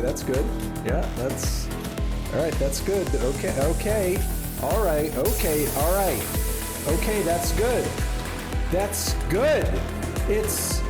Okay, that's good. Yeah, that's... Alright, that's good. Okay. Alright, okay, alright. Okay, that's good. That's good. It's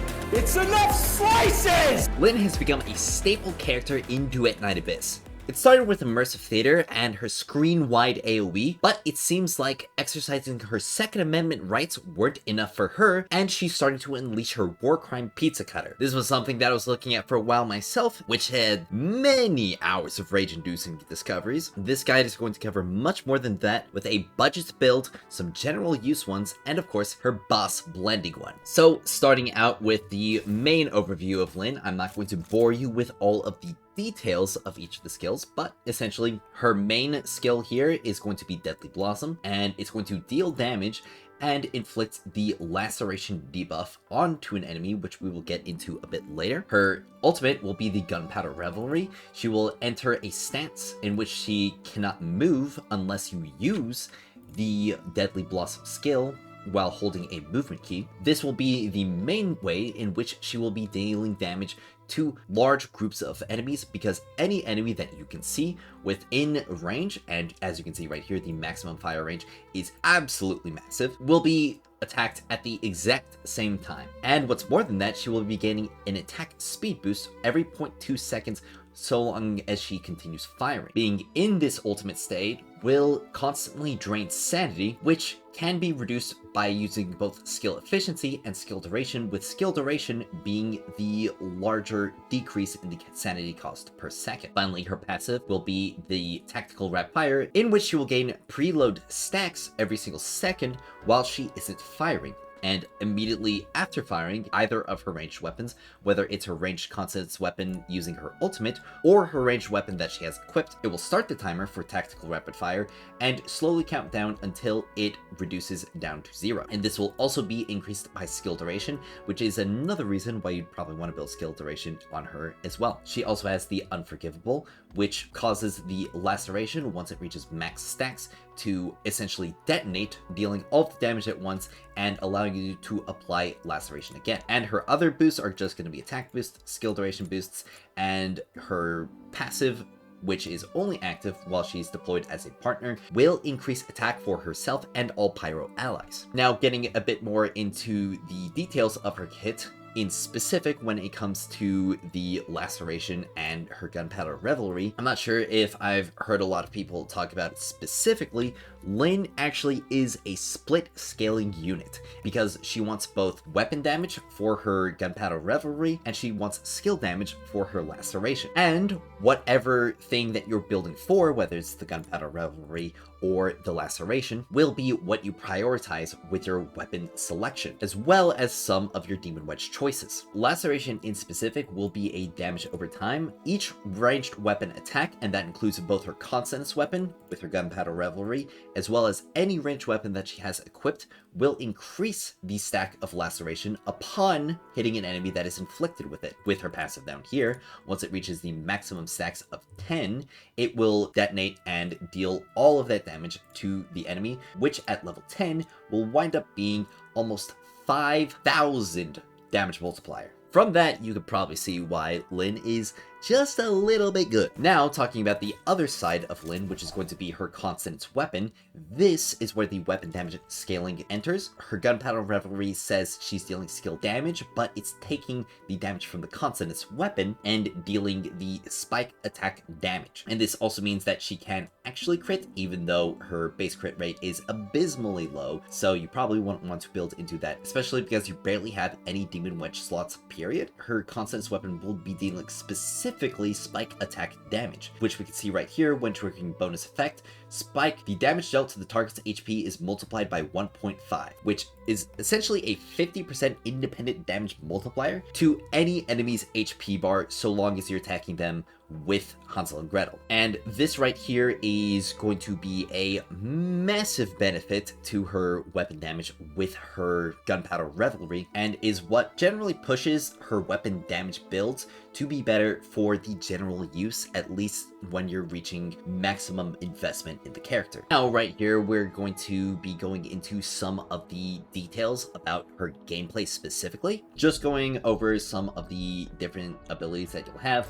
enough slices! Lynn has become a staple character in Duet Night Abyss. It started with Immersive Theater and her screen-wide AoE, but it seems like exercising her Second Amendment rights weren't enough for her, and she started to unleash her war crime pizza cutter. This was something that I was looking at for a while myself, which had many hours of rage-inducing discoveries. This guide is going to cover much more than that, with a budget build, some general use ones, and of course, her boss blending one. So, starting out with the main overview of Lynn, I'm not going to bore you with all of the details of each of the skills, but essentially her main skill here is going to be Deadly Blossom, and it's going to deal damage and inflict the Laceration debuff onto an enemy, which we will get into a bit later. Her ultimate will be the Gunpowder Revelry. She will enter a stance in which she cannot move unless you use the Deadly Blossom skill while holding a movement key. This will be the main way in which she will be dealing damage to large groups of enemies, because any enemy that you can see within range, and as you can see right here, the maximum fire range is absolutely massive, will be attacked at the exact same time. And what's more than that, she will be gaining an attack speed boost every 0.2 seconds so long as she continues firing. Being in this ultimate state will constantly drain sanity, which can be reduced by using both skill efficiency and skill duration, with skill duration being the larger decrease in the sanity cost per second. Finally, her passive will be the Tactical Rapid Fire, in which she will gain preload stacks every single second while she isn't firing. And immediately after firing either of her ranged weapons, whether it's her ranged Consonance Weapon using her ultimate, or her ranged weapon that she has equipped, it will start the timer for Tactical Rapid Fire and slowly count down until it reduces down to 0. And this will also be increased by skill duration, which is another reason why you'd probably want to build skill duration on her as well. She also has the Unforgivable, which causes the Laceration, once it reaches max stacks, to essentially detonate, dealing all of the damage at once and allowing you to apply Laceration again. And her other boosts are just going to be attack boosts, skill duration boosts, and her passive, which is only active while she's deployed as a partner, will increase attack for herself and all Pyro allies. Now, getting a bit more into the details of her kit, in specific when it comes to the Laceration and her Gunpowder Revelry, I'm not sure if I've heard a lot of people talk about it specifically. Lynn actually is a split scaling unit, because she wants both weapon damage for her Gunpowder Revelry and she wants skill damage for her Laceration. And whatever thing that you're building for, whether it's the Gunpowder Revelry or the Laceration, will be what you prioritize with your weapon selection, as well as some of your Demon Wedge choices. Laceration in specific will be a damage over time. Each ranged weapon attack, and that includes both her Consonance Weapon with her Gunpowder Revelry, as well as any ranged weapon that she has equipped, will increase the stack of Laceration upon hitting an enemy that is inflicted with it. With her passive down here, once it reaches the maximum stacks of 10, it will detonate and deal all of that damage to the enemy, which at level 10 will wind up being almost 5,000 damage multiplier. From that, you could probably see why Lynn is just a little bit good. Now, talking about the other side of Lynn, which is going to be her Consonance Weapon, this is where the weapon damage scaling enters. Her Gunpowder Revelry says she's dealing skill damage, but it's taking the damage from the Consonance Weapon and dealing the spike attack damage. And this also means that she can actually crit, even though her base crit rate is abysmally low, so you probably won't want to build into that, especially because you barely have any Demon Wedge slots, period. Her Consonance Weapon will be dealing specifically spike attack damage, which we can see right here when triggering bonus effect. Spike, the damage dealt to the target's HP is multiplied by 1.5, which is essentially a 50% independent damage multiplier to any enemy's HP bar, so long as you're attacking them with Hansel and Gretel. And this right here is going to be a massive benefit to her weapon damage with her Gunpowder Revelry, and is what generally pushes her weapon damage builds to be better for the general use, at least when you're reaching maximum investment in the character. Now, right here, we're going to be going into some of the details about her gameplay specifically, just going over some of the different abilities that you'll have.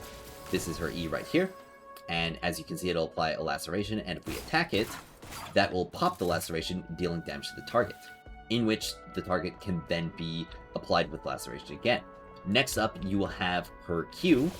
this is her E right here. And as you can see, it'll apply a Laceration, and if we attack it, that will pop the Laceration, dealing damage to the target, in which the target can then be applied with Laceration again. Next up, you will have her Q,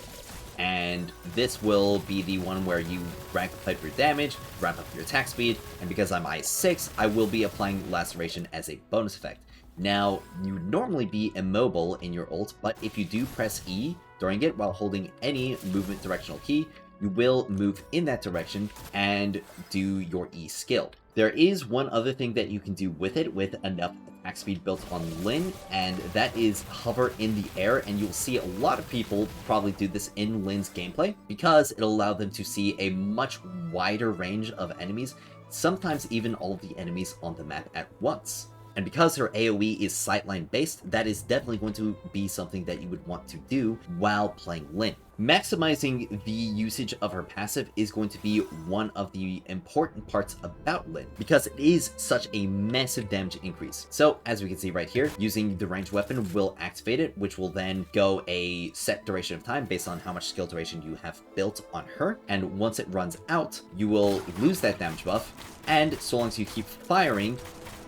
and this will be the one where you rank up your damage, ramp up your attack speed, and because I'm I6, I will be applying Laceration as a bonus effect. Now, you'd normally be immobile in your ult, but if you do press E during it while holding any movement directional key, you will move in that direction and do your E skill. There is one other thing that you can do with it with enough attack speed built on Lynn, and that is hover in the air, and you'll see a lot of people probably do this in Lynn's gameplay because it'll allow them to see a much wider range of enemies, sometimes even all of the enemies on the map at once. And because her AoE is sightline based, that is definitely going to be something that you would want to do while playing Lynn. Maximizing the usage of her passive is going to be one of the important parts about Lynn, because it is such a massive damage increase. So as we can see right here, using the ranged weapon will activate it, which will then go a set duration of time based on how much skill duration you have built on her. And once it runs out, you will lose that damage buff, and so long as you keep firing,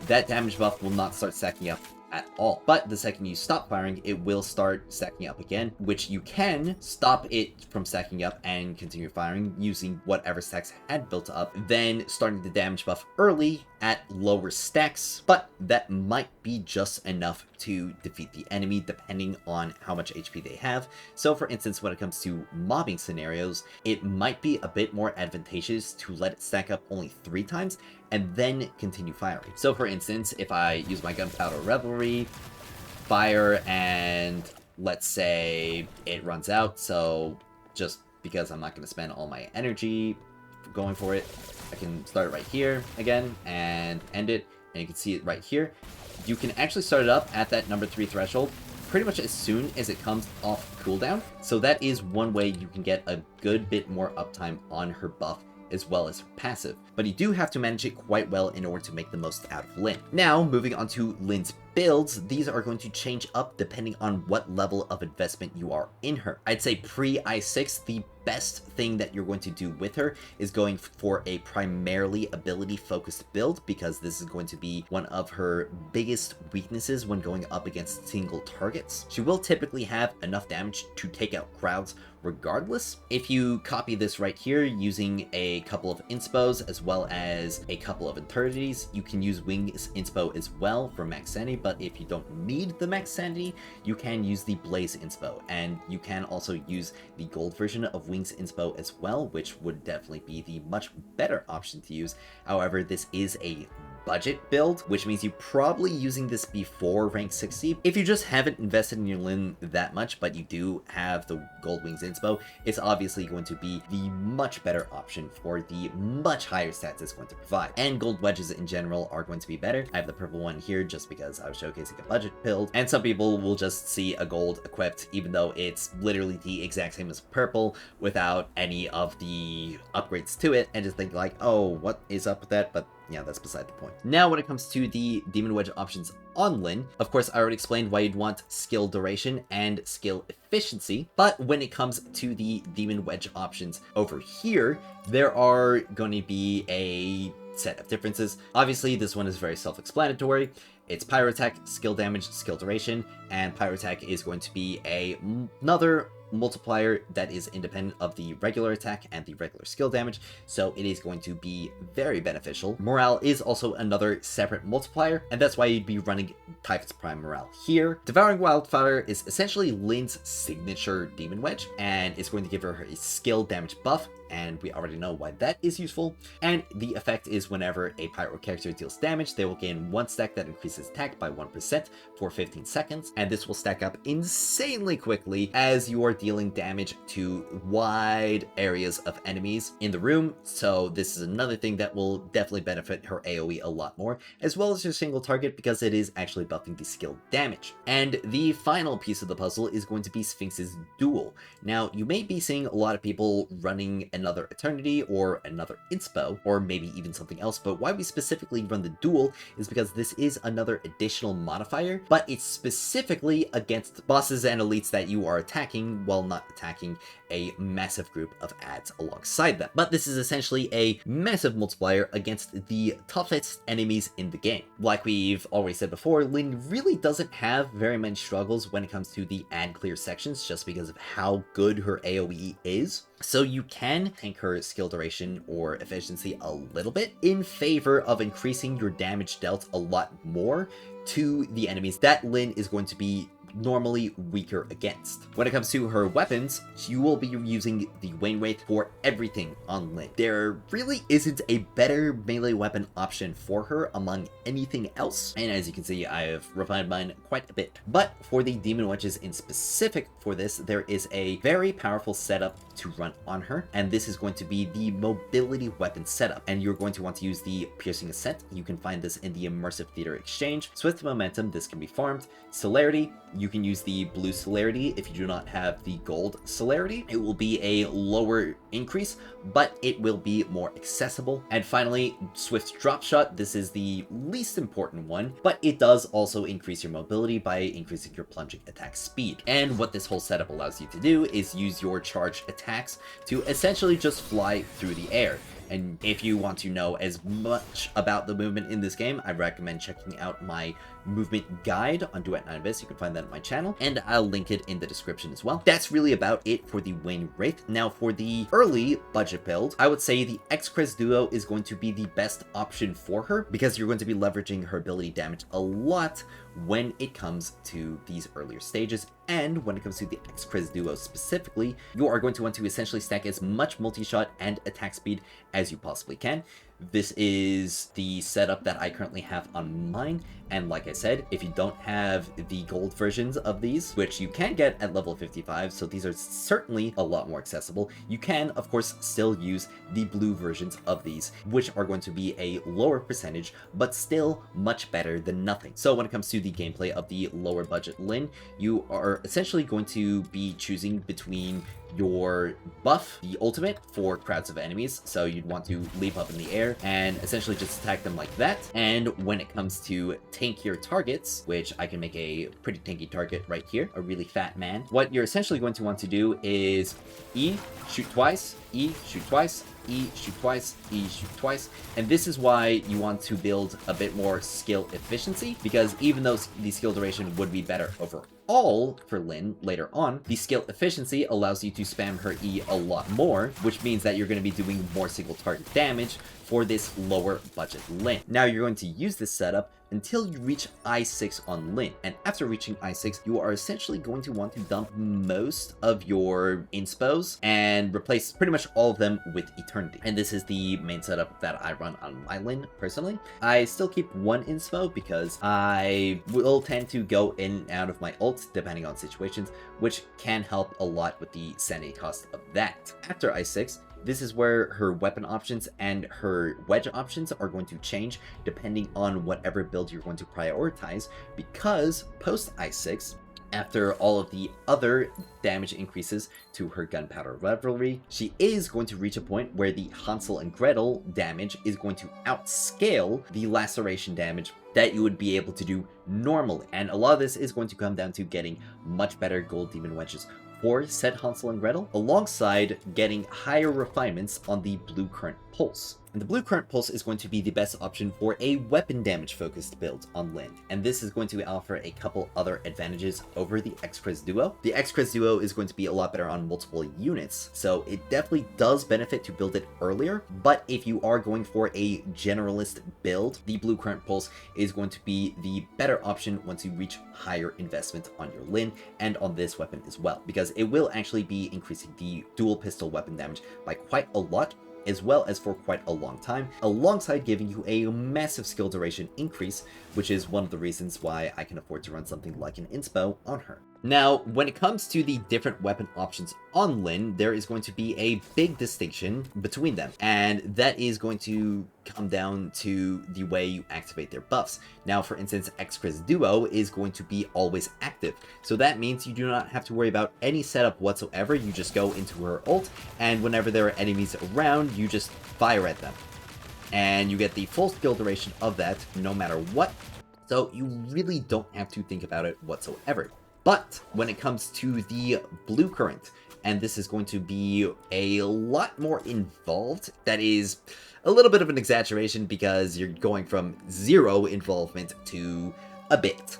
that damage buff will not start stacking up at all. But the second you stop firing, it will start stacking up again, which you can stop it from stacking up and continue firing using whatever stacks had built up, then starting the damage buff early at lower stacks, but that might be just enough to defeat the enemy depending on how much HP they have. So for instance, when it comes to mobbing scenarios, it might be a bit more advantageous to let it stack up only 3 times and then continue firing. So for instance, if I use my Gunpowder Revelry, fire, and let's say it runs out, so just because I'm not going to spend all my energy going for it, I can start it right here again and end it, and you can see it right here. You can actually start it up at that number 3 threshold pretty much as soon as it comes off cooldown. So that is one way you can get a good bit more uptime on her buff as well as her passive, but you do have to manage it quite well in order to make the most out of Lynn. Now, moving on to Lynn's builds, these are going to change up depending on what level of investment you are in her. I'd say pre-I6, the best thing that you're going to do with her is going for a primarily ability focused build, because this is going to be one of her biggest weaknesses when going up against single targets. She will typically have enough damage to take out crowds regardless. If you copy this right here using a couple of inspos as well as a couple of eternities, you can use Wings inspo as well for max sanity, but if you don't need the max sanity, you can use the Blaze inspo, and you can also use the gold version of Wings inspo as well, which would definitely be the much better option to use. However, this is a budget build, which means you're probably using this before rank 60. If you just haven't invested in your Lynn that much, but you do have the gold Wings inspo, it's obviously going to be the much better option for the much higher stats it's going to provide. And gold wedges in general are going to be better. I have the purple one here just because I was showcasing a budget build, and some people will just see a gold equipped even though it's literally the exact same as purple without any of the upgrades to it, and just think like, oh, what is up with that? But yeah, that's beside the point. Now, when it comes to the Demon Wedge options on Lynn, of course, I already explained why you'd want skill duration and skill efficiency, but when it comes to the Demon Wedge options over here, there are going to be a set of differences. Obviously, this one is very self-explanatory. It's Pyro Attack, skill damage, skill duration, and Pyro Attack is going to be another multiplier that is independent of the regular attack and the regular skill damage, so it is going to be very beneficial. Morale is also another separate multiplier, and that's why you'd be running Typhus Prime Morale here. Devouring Wildfire is essentially Lynn's signature Demon Wedge, and it's going to give her a skill damage buff, and we already know why that is useful. And the effect is whenever a Pyro character deals damage, they will gain 1 stack that increases attack by 1% for 15 seconds, and this will stack up insanely quickly as you are dealing damage to wide areas of enemies in the room. So this is another thing that will definitely benefit her AoE a lot more, as well as her single target, because it is actually buffing the skill damage. And the final piece of the puzzle is going to be Sphinx's Duel. Now, you may be seeing a lot of people running another Eternity or another Inspo, or maybe even something else, but why we specifically run the Duel is because this is another additional modifier, but it's specifically against bosses and elites that you are attacking while not attacking a massive group of ads alongside them. But this is essentially a massive multiplier against the toughest enemies in the game. Like we've already said before, Lynn really doesn't have very many struggles when it comes to the ad clear sections just because of how good her AoE is. So you can tank her skill duration or efficiency a little bit in favor of increasing your damage dealt a lot more to the enemies that Lynn is going to be normally weaker against. When it comes to her weapons, you will be using the Wainwraith for everything on Lynn. There really isn't a better melee weapon option for her among anything else, and as you can see, I have refined mine quite a bit. But for the Demon Wedges in specific for this, there is a very powerful setup to run on her, and this is going to be the mobility weapon setup, and you're going to want to use the Piercing Ascent. You can find this in the Immersive Theater Exchange. Swift Momentum, this can be farmed. Celerity, you can use the blue celerity if you do not have the gold celerity. It will be a lower increase, but it will be more accessible. And finally, Swift Drop Shot. This is the least important one, but it does also increase your mobility by increasing your plunging attack speed. And what this whole setup allows you to do is use your charge attacks to essentially just fly through the air. And if you want to know as much about the movement in this game, I recommend checking out my movement guide on Duet Night Abyss. You can find that on my channel, and I'll link it in the description as well. That's really about it for the Wainwraith. Now for the early budget build, I would say the Excresduo is going to be the best option for her because you're going to be leveraging her ability damage a lot when it comes to these earlier stages. And when it comes to the Excresduo specifically, you are going to want to essentially stack as much multi-shot and attack speed as you possibly can. This is the setup that I currently have on mine, and like I said, if you don't have the gold versions of these, which you can get at level 55, so these are certainly a lot more accessible, you can, of course, still use the blue versions of these, which are going to be a lower percentage, but still much better than nothing. So when it comes to the gameplay of the lower budget Lynn, you are essentially going to be choosing between your buff, the ultimate, for crowds of enemies, so you'd want to leap up in the air and essentially just attack them like that. And when it comes to tankier targets, which I can make a pretty tanky target right here, a really fat man, what you're essentially going to want to do is E, shoot twice, E, shoot twice, E, shoot twice, E, shoot twice. And this is why you want to build a bit more skill efficiency, because even though the skill duration would be better overall for Lynn later on, the skill efficiency allows you to spam her E a lot more, which means that you're going to be doing more single target damage for this lower budget Lynn. Now you're going to use this setup until you reach I6 on Lynn, and after reaching I6, you are essentially going to want to dump most of your inspos and replace pretty much all of them with Eternity. And this is the main setup that I run on my Lynn personally. I still keep one inspo because I will tend to go in and out of my ult depending on situations, which can help a lot with the sanity cost of that. After I6, this is where her weapon options and her wedge options are going to change depending on whatever build you're going to prioritize, because post I6, after all of the other damage increases to her Gunpowder Revelry, she is going to reach a point where the Hansel and Gretel damage is going to outscale the Laceration damage that you would be able to do normally. And a lot of this is going to come down to getting much better gold demon wedges for said Hansel and Gretel, alongside getting higher refinements on the Bluecurrent Pulse. And the Bluecurrent Pulse is going to be the best option for a weapon damage focused build on Lynn, and this is going to offer a couple other advantages over the Excresduo. The Excresduo is going to be a lot better on multiple units, so it definitely does benefit to build it earlier, but if you are going for a generalist build, the Bluecurrent Pulse is going to be the better option once you reach higher investment on your Lynn and on this weapon as well, because it will actually be increasing the dual pistol weapon damage by quite a lot, as well as for quite a long time, alongside giving you a massive skill duration increase, which is one of the reasons why I can afford to run something like an inspo on her. Now, when it comes to the different weapon options on Lynn, there is going to be a big distinction between them, and that is going to come down to the way you activate their buffs. Now, for instance, Excresduo is going to be always active, so that means you do not have to worry about any setup whatsoever. You just go into her ult, and whenever there are enemies around, you just fire at them, and you get the full skill duration of that no matter what, so you really don't have to think about it whatsoever. But when it comes to the Bluecurrent, and this is going to be a lot more involved, that is a little bit of an exaggeration because you're going from 0 involvement to a bit.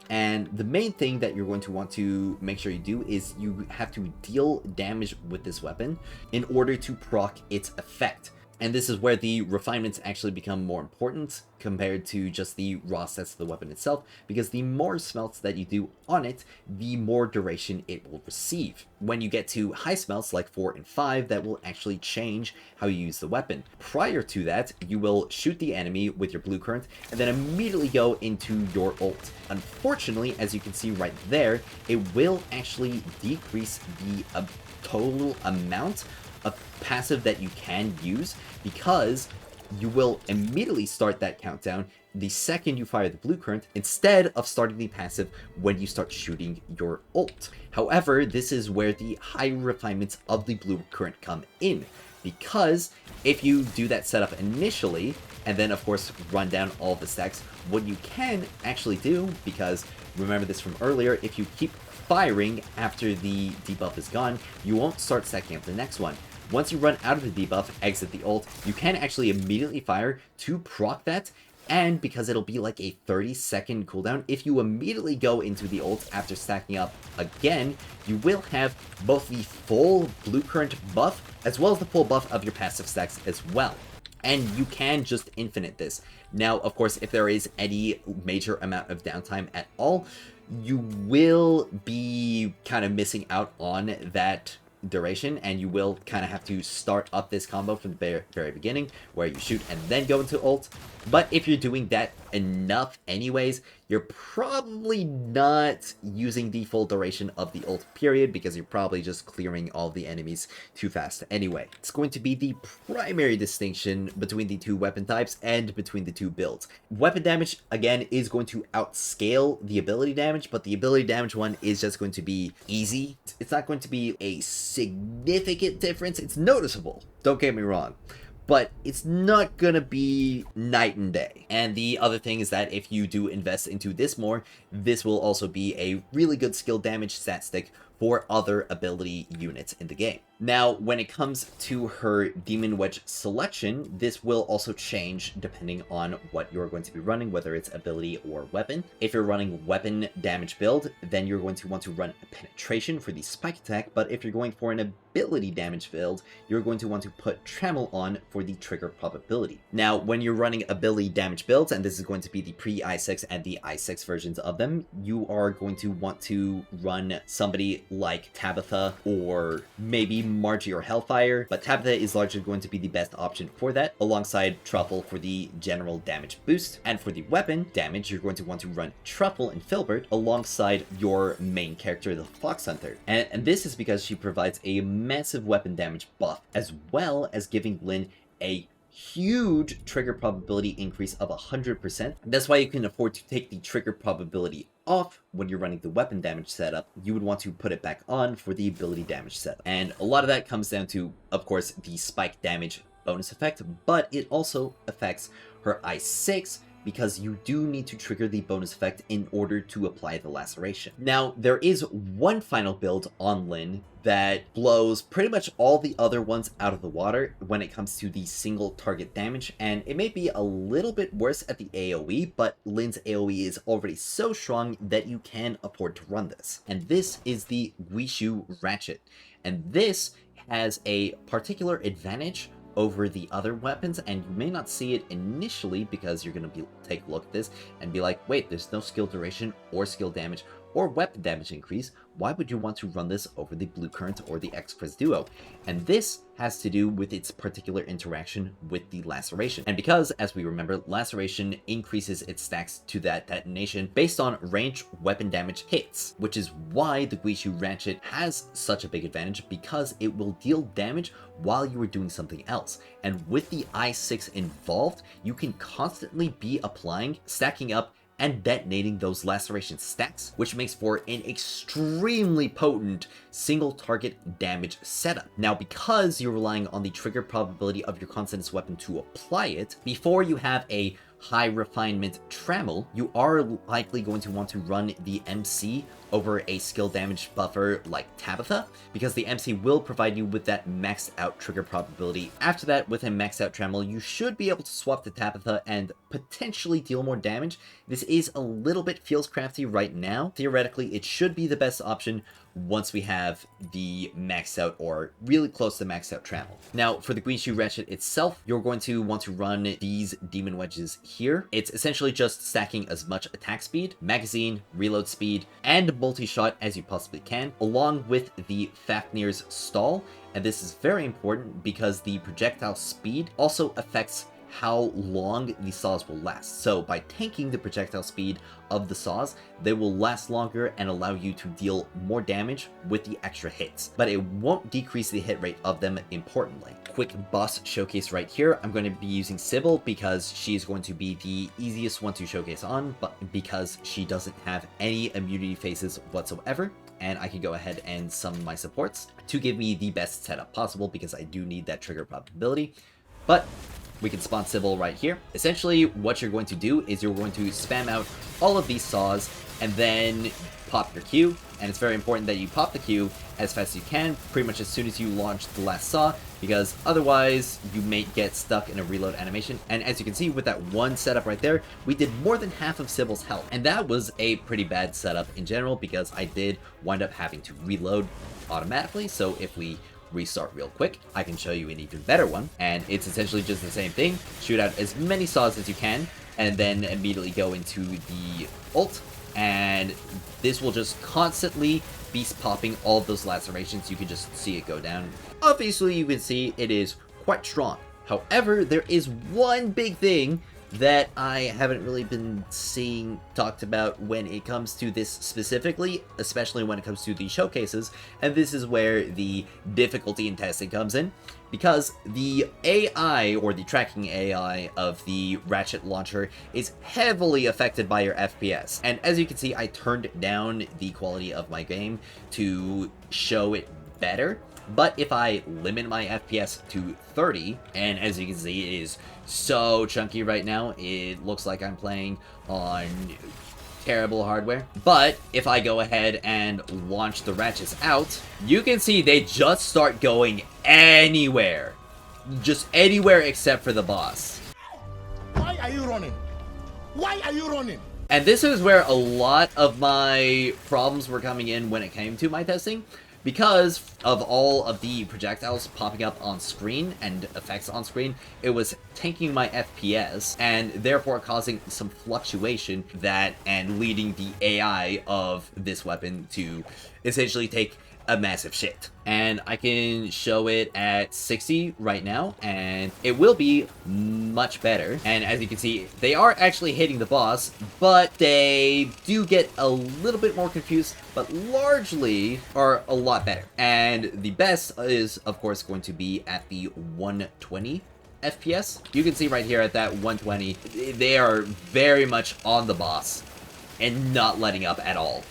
And the main thing that you're going to want to make sure you do is you have to deal damage with this weapon in order to proc its effect. And this is where the refinements actually become more important compared to just the raw stats of the weapon itself, because the more smelts that you do on it, the more duration it will receive. When you get to high smelts like 4 and 5, that will actually change how you use the weapon. Prior to that, you will shoot the enemy with your Bluecurrent and then immediately go into your ult. Unfortunately, as you can see right there, it will actually decrease the total amount of passive that you can use, because you will immediately start that countdown the second you fire the Bluecurrent, instead of starting the passive when you start shooting your ult. However, this is where the high refinements of the Bluecurrent come in, because if you do that setup initially, and then of course run down all the stacks, what you can actually do, because remember this from earlier, if you keep firing after the debuff is gone, you won't start stacking up the next one. Once you run out of the debuff, exit the ult, you can actually immediately fire to proc that, and because it'll be like a 30-second cooldown, if you immediately go into the ult after stacking up again, you will have both the full Bluecurrent buff, as well as the full buff of your passive stacks as well. And you can just infinite this. Now, of course, if there is any major amount of downtime at all, you will be kind of missing out on that duration, and you will kind of have to start up this combo from the very beginning, where you shoot and then go into ult. But if you're doing that enough anyways, you're probably not using the full duration of the ult period, because you're probably just clearing all the enemies too fast anyway. It's going to be the primary distinction between the two weapon types and between the two builds. Weapon damage, again, is going to outscale the ability damage, but the ability damage one is just going to be easy. It's not going to be a significant difference. It's noticeable, don't get me wrong, but it's not gonna be night and day. And the other thing is that if you do invest into this more, this will also be a really good skill damage stat stick for other ability units in the game. Now, when it comes to her Demon Wedge selection, this will also change depending on what you're going to be running, whether it's ability or weapon. If you're running weapon damage build, then you're going to want to run a penetration for the spike attack, but if you're going for an ability damage build, you're going to want to put Trammel on for the trigger probability. Now, when you're running ability damage builds, and this is going to be the pre-i6 and the i6 versions of them, you are going to want to run somebody like Tabitha, or maybe Margie or Hellfire, but Tabitha is largely going to be the best option for that, alongside Truffle for the general damage boost. And for the weapon damage, you're going to want to run Truffle and Filbert alongside your main character, the Fox Hunter. And this is because she provides a massive weapon damage buff, as well as giving Lynn a huge trigger probability increase of 100%. That's why you can afford to take the trigger probability off when you're running the weapon damage setup. You would want to put it back on for the ability damage setup. And a lot of that comes down to, of course, the spike damage bonus effect, but it also affects her i6, because you do need to trigger the bonus effect in order to apply the Laceration. Now, there is one final build on Lynn that blows pretty much all the other ones out of the water when it comes to the single target damage, and it may be a little bit worse at the AoE, but Lynn's AoE is already so strong that you can afford to run this. And this is the Guixu Ratchet, and this has a particular advantage over the other weapons, and you may not see it initially because you're going to take a look at this and be like, wait, there's no skill duration or skill damage or weapon damage increase. Why would you want to run this over the Bluecurrent or the Excresduo? And this has to do with its particular interaction with the Laceration. And because, as we remember, Laceration increases its stacks to that detonation based on range weapon damage hits, which is why the Guixu Ratchet has such a big advantage, because it will deal damage while you are doing something else. And with the i6 involved, you can constantly be applying, stacking up, and detonating those Laceration stacks, which makes for an extremely potent single target damage setup. Now, because you're relying on the trigger probability of your Consonance Weapon to apply it, before you have a high refinement trammel, you are likely going to want to run the MC over a skill damage buffer like Tabitha, because the MC will provide you with that maxed out trigger probability. After that, with a maxed out trammel, you should be able to swap to Tabitha and potentially deal more damage. This is a little bit feels crafty right now. Theoretically, it should be the best option once we have the maxed out or really close to maxed out trammel. Now, for the Guixu Ratchet itself, you're going to want to run these demon wedges here. It's essentially just stacking as much attack speed, magazine, reload speed, and multi-shot as you possibly can, along with the Fafnir's stall. And this is very important because the projectile speed also affects how long the saws will last. So by tanking the projectile speed of the saws, they will last longer and allow you to deal more damage with the extra hits, but it won't decrease the hit rate of them importantly. Quick boss showcase right here. I'm going to be using Sybil because she's going to be the easiest one to showcase on, but because she doesn't have any immunity phases whatsoever. And I can go ahead and summon my supports to give me the best setup possible because I do need that trigger probability. But we can spawn Sybil right here. Essentially, what you're going to do is you're going to spam out all of these saws and then pop your Q. And it's very important that you pop the Q as fast as you can, pretty much as soon as you launch the last saw, because otherwise you may get stuck in a reload animation. And as you can see with that one setup right there, we did more than half of Sybil's health. And that was a pretty bad setup in general because I did wind up having to reload automatically. So if we restart real quick, I can show you an even better one, and it's essentially just the same thing. Shoot out as many saws as you can and then immediately go into the ult, and this will just constantly be popping all of those lacerations. You can just see it go down. Obviously you can see it is quite strong. However, there is one big thing that I haven't really been seeing talked about when it comes to this specifically, especially when it comes to the showcases, and this is where the difficulty in testing comes in, because the AI, or the tracking AI of the Ratchet launcher, is heavily affected by your FPS. And as you can see, I turned down the quality of my game to show it better. But if I limit my FPS to 30, and as you can see, it is so chunky right now, it looks like I'm playing on terrible hardware. But if I go ahead and launch the Ratchets out, you can see they just start going anywhere. Just anywhere except for the boss. Why are you running? Why are you running? And this is where a lot of my problems were coming in when it came to my testing. Because of all of the projectiles popping up on screen and effects on screen, it was tanking my FPS and therefore causing some fluctuation and leading the AI of this weapon to essentially take a massive shit. And I can show it at 60 right now, and it will be much better. And as you can see, they are actually hitting the boss, but they do get a little bit more confused, but largely are a lot better. And the best is, of course, going to be at the 120 FPS. You can see right here at that 120, they are very much on the boss and not letting up at all.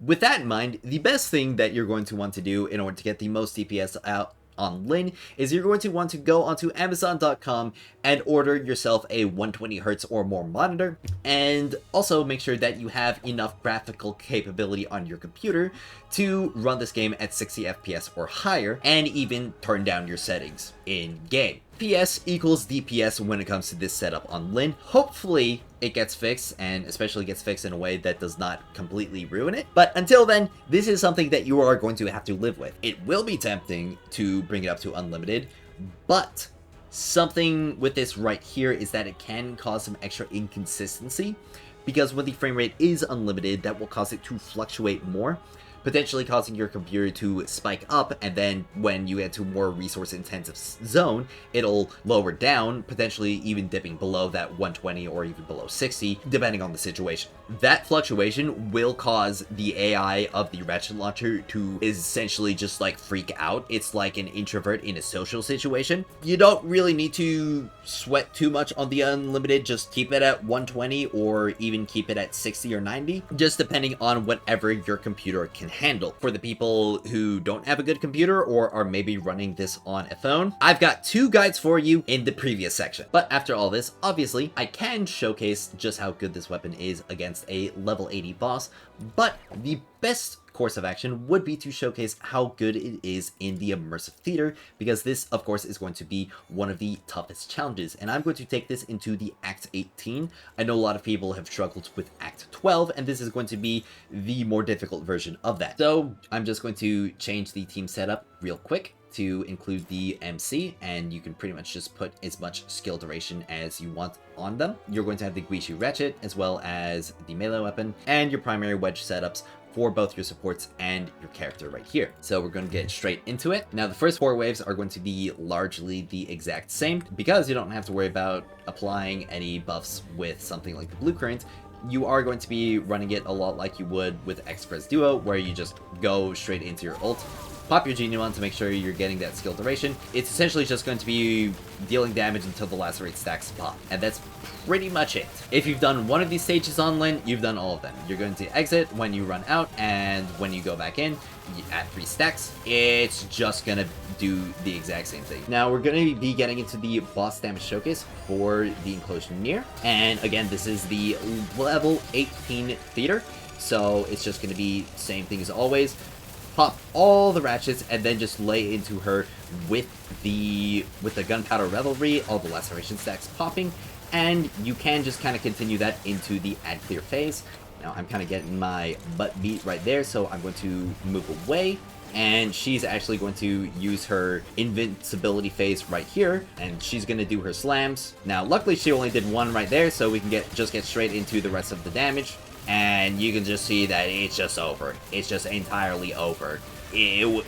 With that in mind, the best thing that you're going to want to do in order to get the most DPS out on Lynn is you're going to want to go onto Amazon.com and order yourself a 120 Hz or more monitor, and also make sure that you have enough graphical capability on your computer to run this game at 60 FPS or higher, and even turn down your settings in game. FPS equals DPS when it comes to this setup on Lynn. Hopefully it gets fixed, and especially gets fixed in a way that does not completely ruin it. But until then, this is something that you are going to have to live with. It will be tempting to bring it up to unlimited, but something with this right here is that it can cause some extra inconsistency, because when the frame rate is unlimited, that will cause it to fluctuate more, potentially causing your computer to spike up, and then when you get to a more resource intensive zone, it'll lower down, potentially even dipping below that 120 or even below 60, depending on the situation. That fluctuation will cause the AI of the Ratchet launcher to essentially just like freak out. It's like an introvert in a social situation. You don't really need to sweat too much on the unlimited, just keep it at 120 or even keep it at 60 or 90, just depending on whatever your computer can handle for the people who don't have a good computer or are maybe running this on a phone. I've got 2 guides for you in the previous section. But after all this, obviously, I can showcase just how good this weapon is against a level 80 boss, but the best course of action would be to showcase how good it is in the immersive theater, because this of course is going to be one of the toughest challenges, and I'm going to take this into the Act 18. I know a lot of people have struggled with Act 12, and this is going to be the more difficult version of that. So I'm just going to change the team setup real quick to include the MC, and you can pretty much just put as much skill duration as you want on them. You're going to have the Guixu Ratchet as well as the melee weapon, and your primary wedge setups for both your supports and your character right here. So we're going to get straight into it. Now the first 4 waves are going to be largely the exact same, because you don't have to worry about applying any buffs with something like the Bluecurrent. You are going to be running it a lot like you would with Excresduo, where you just go straight into your ult, pop your Genie on to make sure you're getting that skill duration. It's essentially just going to be dealing damage until the Lacerate stacks pop, and that's pretty much it. If you've done one of these stages on Lynn, you've done all of them. You're going to exit when you run out, and when you go back in, at 3 stacks, it's just gonna do the exact same thing. Now we're gonna be getting into the boss damage showcase for the Enclosed Near, and again, this is the level 18 theater, so it's just gonna be same thing as always. Pop all the ratchets and then just lay into her with the Gunpowder Revelry, all the Laceration stacks popping, and you can just kind of continue that into the Add Clear phase. Now I'm kind of getting my butt beat right there, so I'm going to move away, and she's actually going to use her invincibility phase right here, and she's going to do her slams. Now luckily she only did 1 right there, so we can just get straight into the rest of the damage. And you can just see that it's just over. It's just entirely over. It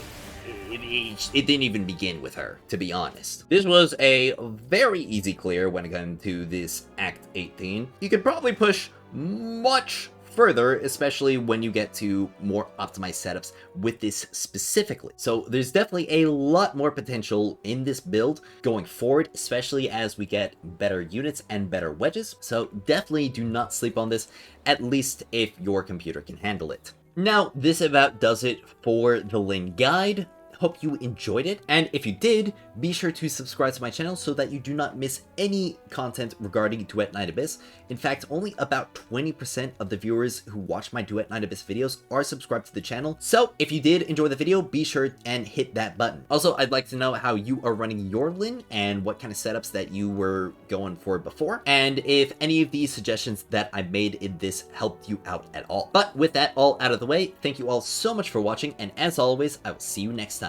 didn't even begin with her, to be honest. This was a very easy clear when it came to this Act 18. You could probably push much further, especially when you get to more optimized setups with this specifically. So there's definitely a lot more potential in this build going forward, especially as we get better units and better wedges. So definitely do not sleep on this, at least if your computer can handle it. Now, this about does it for the Lynn guide. Hope you enjoyed it, and if you did, be sure to subscribe to my channel so that you do not miss any content regarding Duet Night Abyss. In fact, only about 20% of the viewers who watch my Duet Night Abyss videos are subscribed to the channel, so if you did enjoy the video, be sure and hit that button. Also, I'd like to know how you are running your Lynn and what kind of setups that you were going for before, and if any of these suggestions that I made in this helped you out at all. But with that all out of the way, thank you all so much for watching, and as always, I will see you next time.